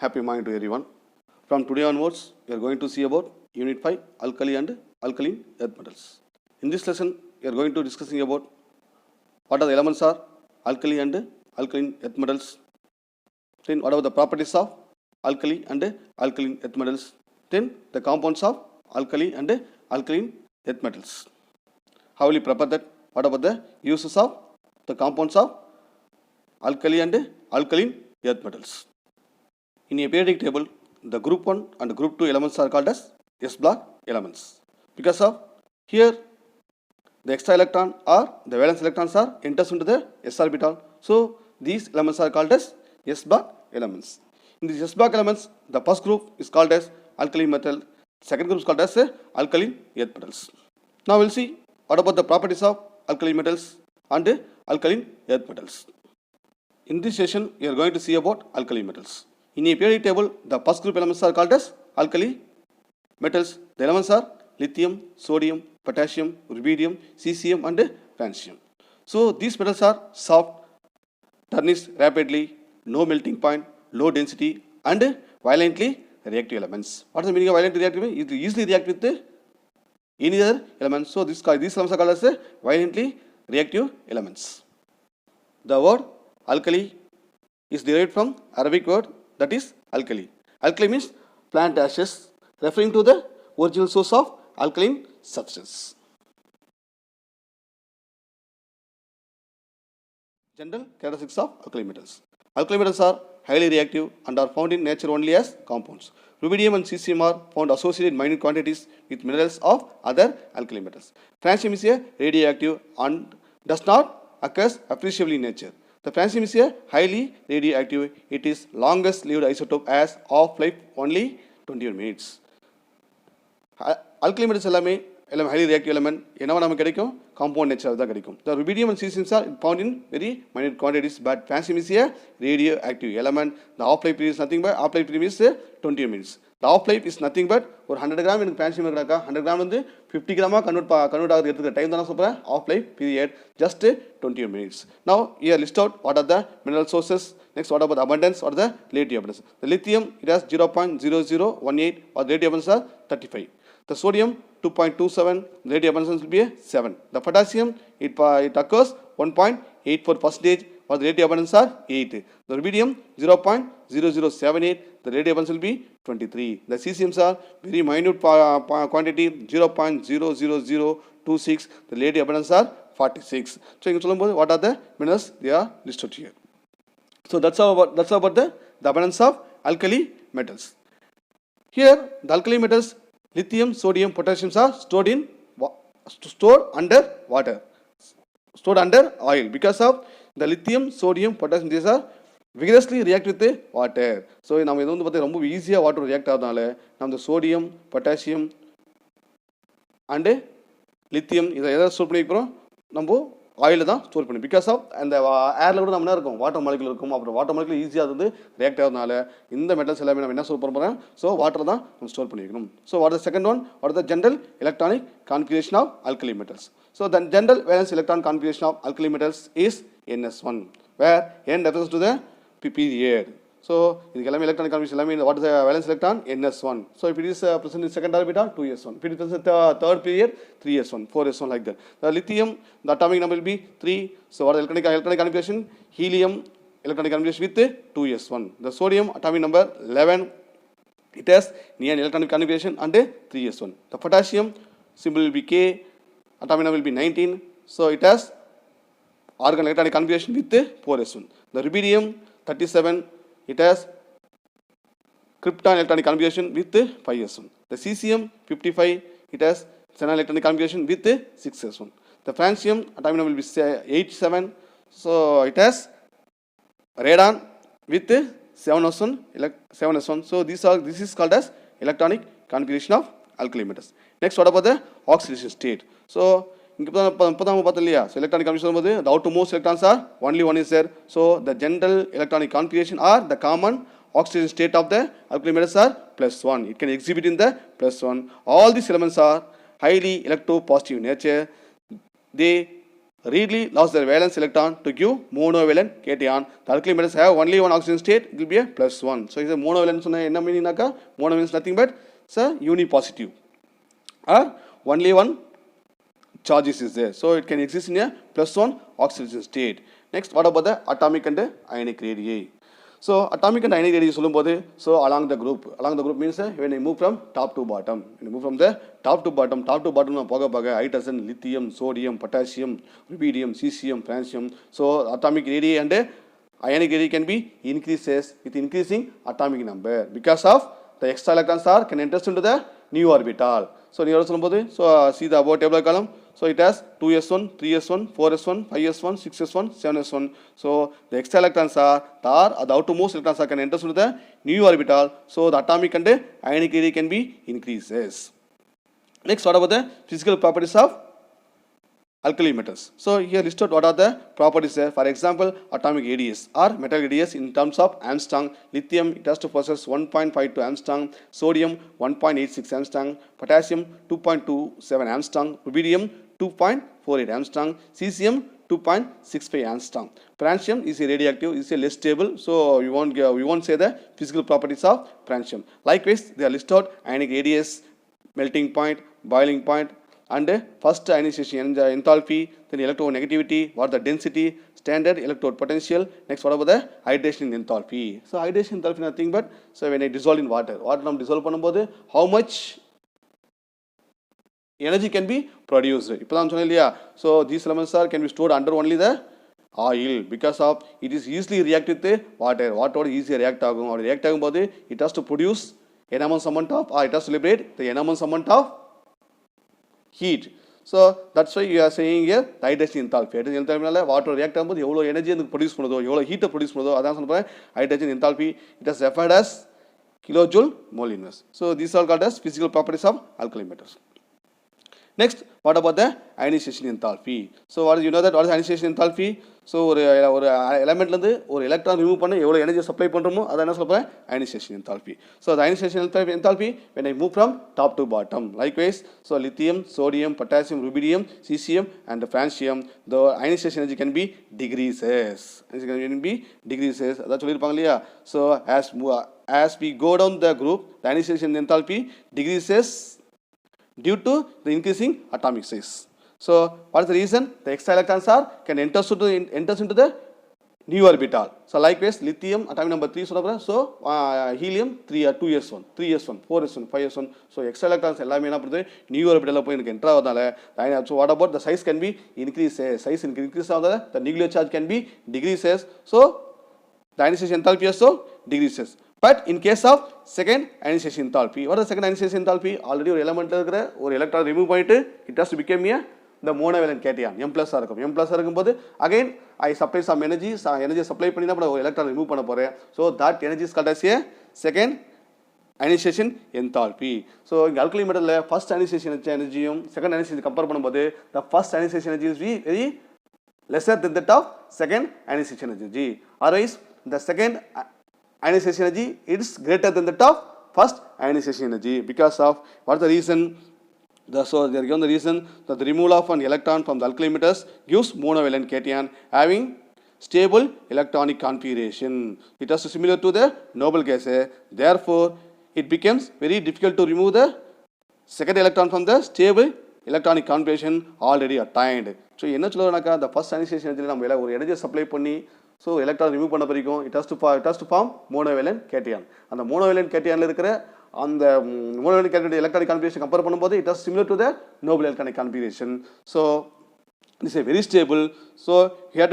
Happy morning to everyone. From today onwards, we are going to see about Unit 5, Alkali and Alkaline Earth Metals. In this lesson, we are going to discussing about what are the elements are alkali and alkaline earth metals. Then what are the properties of alkali and alkaline earth metals. Then the compounds of alkali and alkaline earth metals. How will you prepare that? What about the uses of the compounds of alkali and alkaline earth metals? In a periodic table, the group 1 and group 2 elements are called as S block elements. Because of here, the extra electron or the valence electrons are enters into the s orbital. So these elements are called as S block elements. In these S block elements, the first group is called as alkali metal. Second group is called as alkaline earth metals. Now we'll see what about the properties of alkali metals and alkaline earth metals. In this session, we are going to see about alkali metals. In a periodic table, the first group elements are called as alkali metals. The elements are lithium, sodium, potassium, rubidium, cesium and francium. So these metals are soft, tarnish rapidly, no melting point, low density and violently reactive elements. What is the meaning of violently reactive? It easily react with any other element. So these elements are called as violently reactive elements. The word alkali is derived from Arabic word that is alkali. Alkali means plant ashes, referring to the original source of alkaline substance. General characteristics of alkali metals. Alkali metals are highly reactive and are found in nature only as compounds. Rubidium and cesium are found associated in minute quantities with minerals of other alkali metals. Francium is a radioactive and does not occur appreciably in nature. The francium is a highly radioactive. It is longest lived isotope as half-life only 21 minutes. Alkali metals highly reactive element. Compound nature. The rubidium and cesium are found in very minute quantities, but francium is a radioactive element. The half-life period is nothing but half-life period is 20 minutes. The half-life is nothing but 100 gram in francium 100 gram and 50 gram convert the time half-life period just 20 minutes. Now here list out what are the mineral sources. Next, what about the abundance or the relative abundance? The lithium, it has 0.0018 or the relative abundance are 35. The sodium 2.27, the relative abundance will be 7. The potassium, it occurs 1.84% or the relative abundance are 8. The rubidium 0.0078, the relative abundance will be 23. The cesiums are very minute quantity 0.00026, the relative abundance are 46. So what are the minerals they are listed here. So that's about the abundance of alkali metals. Here the alkali metals lithium, sodium, potassium are stored under water, stored under oil. Because of the lithium, sodium, potassium, these are vigorously react with the water. So we will easy water react the sodium, potassium and lithium is stored oil தான் store பண்ணி because of அந்த ஏரில் கூட நம்ம இருக்கும் water molecule இருக்கும். அப்புறம் water molecule ஈஸியாக வந்து ரியாக்ட் ஆகிறதுனால இந்த மெட்டல்ஸ் எல்லாமே நம்ம என்ன ஸ்டோர் பண்ண போகிறோம். ஸோ வாட்டர் தான் நம்ம ஸ்டோர் பண்ணிக்கணும். So what the second one, what the general electronic configuration of alkali metals. So the general valence electron configuration of alkali metals is NS1, where N refers to the period. So this electronic configuration, what is the valence electron? NS1. So if it is present in second orbital, 2s1. If it is present in third period, 3s1, 4s1 like that. The lithium, the atomic number will be 3. So what is electronic configuration? Helium electronic configuration with 2s1. The sodium atomic number 11. It has near electronic configuration and 3s1. The potassium symbol will be K. Atomic number will be 19. So it has organ electronic configuration with 4s1. The rubidium 37. It has krypton electronic configuration with 5s1. The cesium 55. It has xenon electronic configuration with 6s1. The francium atomic number will be 87. So it has radon with 7s1. So this is called as electronic configuration of alkali metals. Next, what about the oxidation state? So so electronic configuration, the outermost electrons are only one is there. So the general electronic configuration or the common oxidation state of the alkali metals are +1. It can exhibit in the +1. All these elements are highly electropositive in nature. They readily lost their valence electron to give monovalent cation. The alkali metals have only one oxygen state, it will be a +1. So, is a monovalent, enna meaning naka? Mono means nothing but it's a unipositive. Or only one charges is there. So, it can exist in a +1 oxidation state. Next, what about the atomic and ionic radii? So, atomic and ionic radii so along the group means when I move from top to bottom, when I move from the top to bottom hydrogen, lithium, sodium, potassium, rubidium, cesium, francium. So, atomic radii and ionic radii can be increases with increasing atomic number because of the extra electrons can enter into the new orbital. So, new orbital so see the above table column. So, it has 2s1, 3s1, 4s1, 5s1, 6s1, 7s1. So, the extra electrons the outermost electrons can enter into the new orbital. So, the atomic and ionic radii can be increases. Next, what about the physical properties of alkali metals? So, here listed what are the properties there. For example, atomic radius or metal radius in terms of Armstrong. Lithium, it has to possess 1.52 Armstrong. Sodium, 1.86 Armstrong. Potassium, 2.27 Armstrong. Rubidium, 2.48 Armstrong. Cesium, 2.65 Armstrong. Francium is a radioactive, is a less stable, so we won't say the physical properties of francium. Likewise, they are listed ionic radius, melting point, boiling point, and first ionization enthalpy, then electronegativity, what the density, standard electrode potential. Next, what about the hydration enthalpy? So, hydration enthalpy nothing but so when I dissolve in water நம்ம dissolve பண்ணும்போது how much energy can be produced. இப்போ தான் சொன்னேன் இல்லையா? So, these elements can be stored under only the oil because of it is easily react with the water. Water easily react ஆகும். or react ஆகும்போது it has to produce enormous amount of or it has to liberate the enormous amount of heat. So, that's why you are saying here the hydration enthalpy. Hydration enthalpy water react ஆகும்போது எவ்வளோ energy அதுக்கு produce பண்ணுதோ எவ்வளோ ஹீட்டை produce பண்ணுதோ அதான் சொல்கிறேன் hydration enthalpy. It has referred as kilojoule mole inverse. So, these are called as physical properties of alkali metals. Next, what about the ionization enthalpy? So, what is you know that what is ionization enthalpy? So, ஒரு எலமெண்ட்லேருந்து ஒரு electron remove பண்ண எவ்வளோ energy supply பண்ணுறோமோ அதை என்ன சொல்கிறேன் ionization enthalpy. So, the ionization enthalpy when I move from top to bottom. Likewise, so lithium, sodium, potassium, rubidium, cesium and francium, the ionization energy can be decreases. It can be decreases. அதான் சொல்லியிருப்பாங்க இல்லையா? So, as we go down the group, the ionization enthalpy decreases due to the increasing atomic size. So, what is the reason? The extra electrons can enters into the new orbital. So, likewise, lithium atomic number 3 so helium 2s1, 3s1, 4s1, 5s1. So, extra electrons எல்லாமே என்ன பண்ணுது new orbital போய் எனக்கு enter ஆவதால so what about the size can be increases. Size increase ஆவதால the nuclear charge can be decreases. So, the ionization enthalpy also decreases. But in case of second ionization enthalpy, what is the second ionization enthalpy? Already ஒரு element இருக்கிற ஒரு electron remove பண்ணிட்டு it has to become the monovalent cation M+ இருக்கும். M+ இருக்கும்போது again I supply some energy supply பண்ணி தான் ஒரு electron remove பண்ண போறேன். So that energy is called as a second ionization enthalpy. So இங்க alkali metal first ionization energyயும் second ionization compare பண்ணும்போது the first ionization energy is very lesser than that of second ionization energy. Otherwise the second ionization energy is greater than that of first ionization energy because of what is the reason? So they are given the reason that the removal of an electron from the alkali metals gives monovalent cation having stable electronic configuration. It is similar to the noble gases. Therefore, it becomes very difficult to remove the second electron from the stable electronic configuration already attained. So என்ன சொல்றேனாக்கா the first ionization energy நம்ம ஒரு energy supply பண்ணி so electron remove பண்ண பிறகும் it has to form monovalent cation. அந்த monovalent cationல இருக்கிற அந்த monovalent cation electronic configuration compare பண்ணும்போது it is similar to the noble electronic configuration. So this is very stable. So we have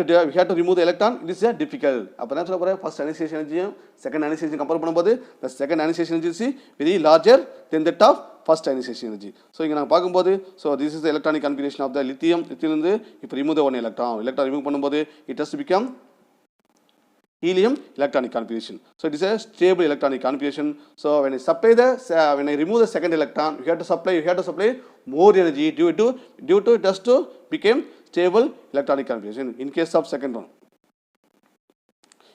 to remove the electron. It is difficult. அப்ப என்ன சொல்ல போறேன் first ionization energy second ionization compare பண்ணும்போது the second ionization energy is very larger than that of first ionization energy. So இங்க நான் பாக்கும்போது so this is the electronic configuration of the lithium. lithium இருந்து இப்ப remove the one electron remove பண்ணும்போது it has to become helium electronic configuration. So it is a stable electronic configuration. So when I remove the second electron, you have to supply more energy due to it has to become stable electronic configuration. In case of second one,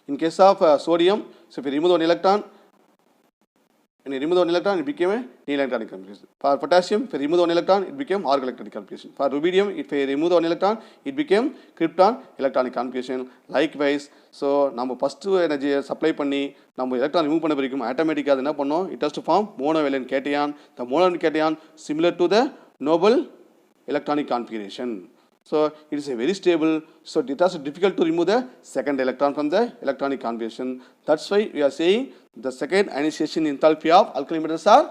in case of sodium, so if you remove one electron, When you remove one electron, it became a near electronic configuration. For potassium, if you remove one electron, it became argon electronic configuration. For rubidium, if you remove one electron, it became krypton electronic configuration. Likewise, so நம்ம first energy supply பண்ணி நம்ம electron remove பண்ண பிறகு automatically அது என்ன பண்ணும்? It has to form monovalent cation. The monovalent cation similar to the noble electronic configuration. So it is a very stable, so it is difficult to remove the second electron from the electronic configuration. That's why we are saying the second ionization enthalpy of alkali metals are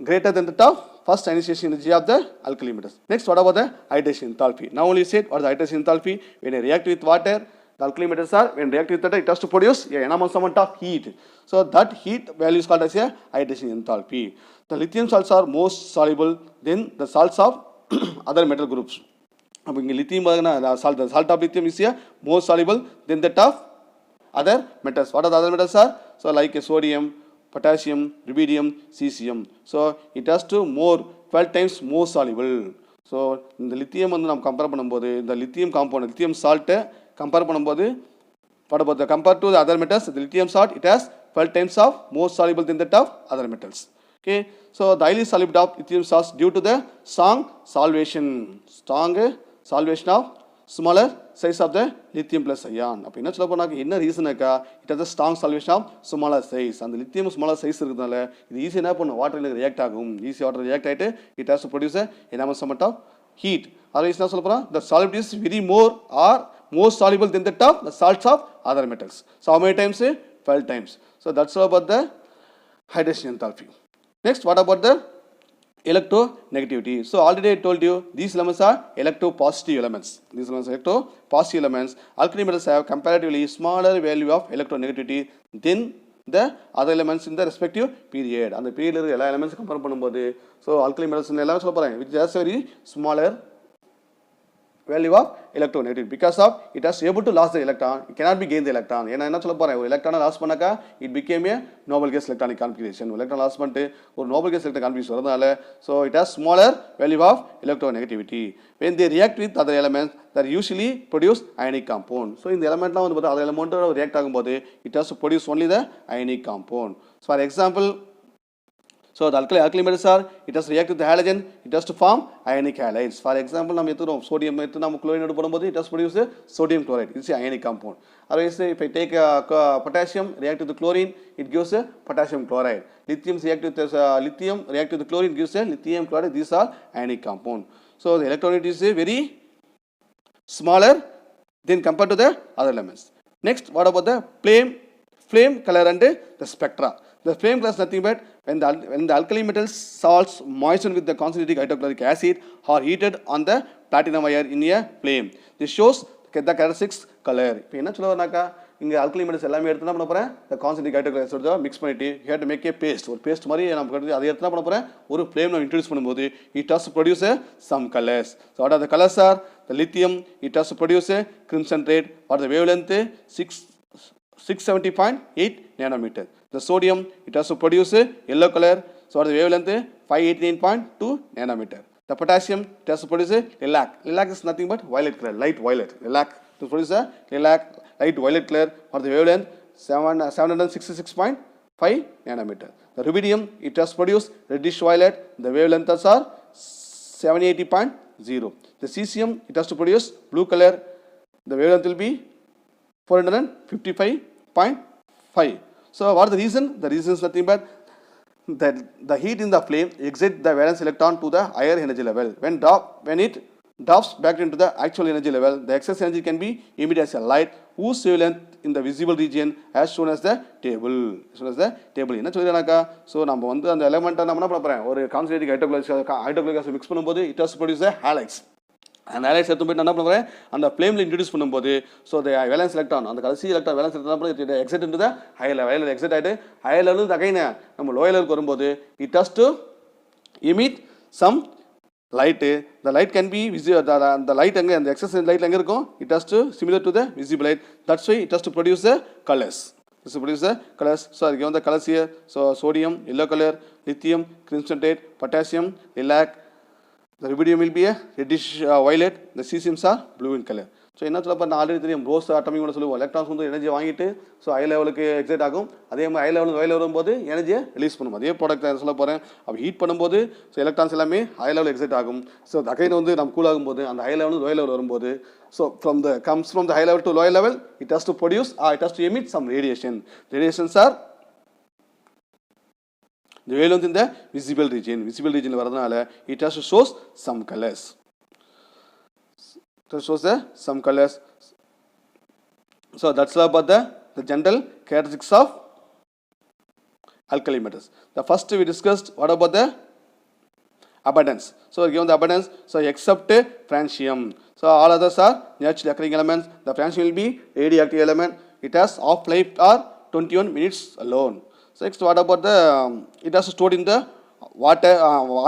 greater than that of first ionization energy of the alkali metals. Next, what about the hydration enthalpy? Now only said what is the hydration enthalpy? When you react with water, the alkali metals are, when react with water, it has to produce a enormous amount of heat. So that heat value is called as a hydration enthalpy. The lithium salts are most soluble than the salts of other metal groups. அப்போ இங்கே lithium the salt of lithium is here more soluble than that of other metals. What are the other metals are? So like sodium, potassium, rubidium, cesium. So it has to more 12 times more soluble. So இந்த lithium வந்து நாம் compare பண்ணும்போது இந்த lithium compound, lithium salt compare பண்ணும்போது what about the compared to the other metals? The lithium salt, it has 12 times of more soluble than that of other metals. Okay, so the highly soluble of lithium salts due to the strong solvation of smaller size of the lithium plus ion. அப்போ என்ன சொல்ல போனாக்க என்ன ரீசனாக்கா it has strong solvation of smaller size. அந்த lithium smaller size இருக்கிறதுனால இது easy என்ன பண்ணும் வாட்டரில் ரியாக்ட் ஆகும். ஈஸி வாட்டர் ரியாக்ட் ஆகிட்டு it has to produce enormous amount of heat. Otherwise என்ன சொல்ல போனால் the solubility is very more soluble than that of the salts of other metals. So how many times? 12 times. So that's all about the hydration enthalpy. Next, what about the electronegativity? So already I told you these elements are electropositive elements. These elements are electropositive elements. Alkali metals have comparatively smaller value of electronegativity than the other elements in the respective period. And the period எல்லா elements compare பண்ணும்போது so alkali metals எல்லாமே சொல்ல போறேன் which has very smaller value of electronegativity because of it has able to lose the electron, it cannot be gain the electron. ஏன்னா என்ன சொல்ல போறேன் ஒரு electron loss பண்ணாக்கா it became a noble gas electronic configuration. electron loss பண்ணிட்டு ஒரு noble gas electronic configuration வரதுனால so it has smaller value of electronegativity. When they react with other elements that usually produce ionic compound. So இந்த elementலாம் வந்து பார்த்தா other element react ஆகும்போது it has to produce only the ionic compound. So for example, so the alkali metals are, it has reacted with the halogen, it has to form ionic halides. For example, we have sodium, chlorine, it has produced sodium chloride. It is an ionic compound. Otherwise, if I take potassium, react with the chlorine, it gives a potassium chloride. Lithium react with the chlorine, gives a lithium chloride. These are ionic compound. So the electronegativity is very smaller than compared to the other elements. Next, what about the flame color and the spectra? The flame color is nothing but when the alkali metals salts moistened with the concentrated hydrochloric acid are heated on the platinum wire in a flame. This shows the characteristics color. இப்போ என்ன சொல்ல வரனாக்கா இங்கே alkali metals எல்லாமே எடுத்து என்ன பண்ண போகிறேன் the concentrated hydrochloric acid mix பண்ணிட்டு you have to make a paste. ஒரு பேஸ்ட் மாதிரி நமக்கு அதை எடுத்து என்ன பண்ண போகிறேன் ஒரு flame நம்ம introduce பண்ணும்போது it has to produce some colors. So what are the colors are? The lithium, it has to produce a crimson red. What are the wavelength? 670.8 nanometer. The sodium, it has to produce a yellow color. So what is the wavelength? 589.2 nanometer. The potassium, it has to produce a lilac. Lilac is nothing but violet color, light violet. Lilac to produce a lilac, light violet color. What is the wavelength? 766.5 nanometer. The rubidium, it has produced reddish violet. The wavelengths are 780.0. The cesium, it has to produce blue color. The wavelength will be 455.5. So what is the reason? The reason is nothing but that the heat in the flame exits the valence electron to the higher energy level. When it drops back into the actual energy level, the excess energy can be emitted as a light whose wavelength in the visible region as shown as the table. என்ன சொல்றேனாக்கா so நம்ம வந்து அந்த எலிமெண்ட்டை நம்ம என்ன பண்ண போறோம் ஒரு concentrated hydrochloric acid mix பண்ணும்போது it has to produce a halides. அந்த ஹாலைட்ஸ் எடுத்து போய்ட்டு என்ன பண்ணுறேன் அந்த ஃப்ளேமில் இன்ட்ரடியூஸ் பண்ணும்போது ஸோ த வேலன்ஸ் எலக்ட்ரான் அந்த கடைசி electron valence electron excite into the higher level excite ஆகிட்டு ஹையர் லெவலுக்கு அகைன் நம்ம லோயர் லெவலுக்கு வரும்போது it has to emit some light. The light can be visible. The light அங்கே அந்த எக்ஸஸ் லைட் எங்கே இருக்கும் it has to similar to the visible light. That's why it has to produce the colors. This will produce the colors. So I given the colors here. So sodium yellow color, lithium crimson red, potassium lilac. The rubidium will be a reddish violet. The cesiums are blue in color. So என்ன சொல்ல போகிறேன் already தெரியும் rose atomic கூட சொல்லுவோம் electrons வந்து energy வாங்கிட்டு so high லெவலுக்கு excite ஆகும் அதே மாதிரி ஹை லெவலுக்கு ஹை லெவல் வரும்போது எனர்ஜியை ரிலீஸ் பண்ணும் அதே ப்ராடக்ட் தான் சொல்ல போகிறேன் அப்போ ஹீட் பண்ணும்போது ஸோ எலக்ட்ரான்ஸ் எல்லாமே ஹை லெவல் எக்ஸைட் ஆகும் ஸோ அகைன் வந்து நம்ம கூல் ஆகும்போது அந்த ஹை லெவல் லோ லெவல் வரும்போது so comes from the high level to lower level it has to produce it has to emit some radiations are the wavelength in the visible region வரதுனால it has to shows some colors. So shows some colors. So that's all about the general characteristics of alkali metals. The first we discussed what about the abundance. So given the abundance, so except francium, so all others are naturally occurring elements. The francium will be radioactive element. It has half-life or 21 minutes alone. So next, what about the it has stored in the water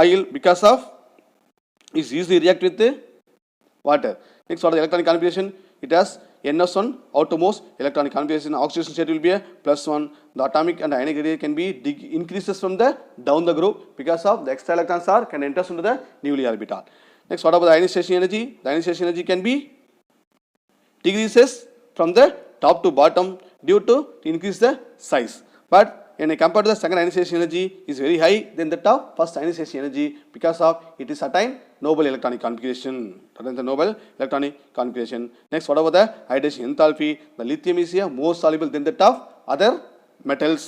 oil because of is easily react with the water. Next, what are the electronic configuration? It has NS1 outermost electronic configuration. Oxidation state will be a +1. The atomic and ionic radius can be increases from the down the group because of the extra electrons are can enter into the nuclear orbital. Next, what about the ionization energy? The ionization energy can be decreases from the top to bottom due to increase the size. But when I compare to the second ionization energy is very high than the top first ionization energy because of it is attained noble electronic configuration. That is the noble electronic configuration. Next, what about the hydration enthalpy? The lithium is here more soluble than the top other metals.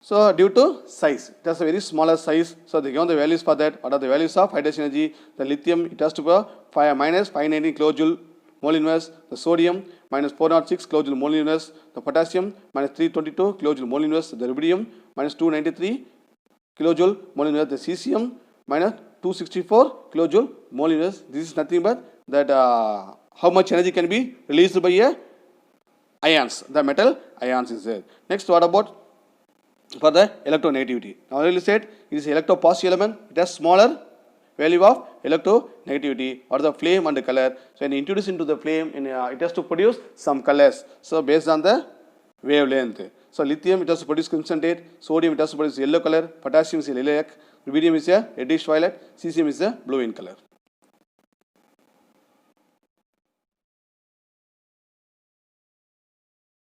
So due to size, it has a very smaller size. So they given the values for that. What are the values of hydration energy? The lithium it has to be minus 590 kilojoule mole inverse. The sodium minus 406 kilojoule mole inverse. The potassium minus 322 kilojoule mole inverse. The rubidium minus 293 kilojoule mole inverse. The cesium minus 264 kilojoule mole inverse. This is nothing but that how much energy can be released by a ions. The metal ions is there. Next, what about for the electronegativity? I already said it is electropositive element. It has smaller value of electronegativity or the flame and the color. So when introduced into the flame, it has to produce some colors. So based on the wavelength. So lithium it has to produce crimson red, sodium it has to produce yellow color, potassium is lilac, rubidium is a reddish violet, cesium is a blue in color.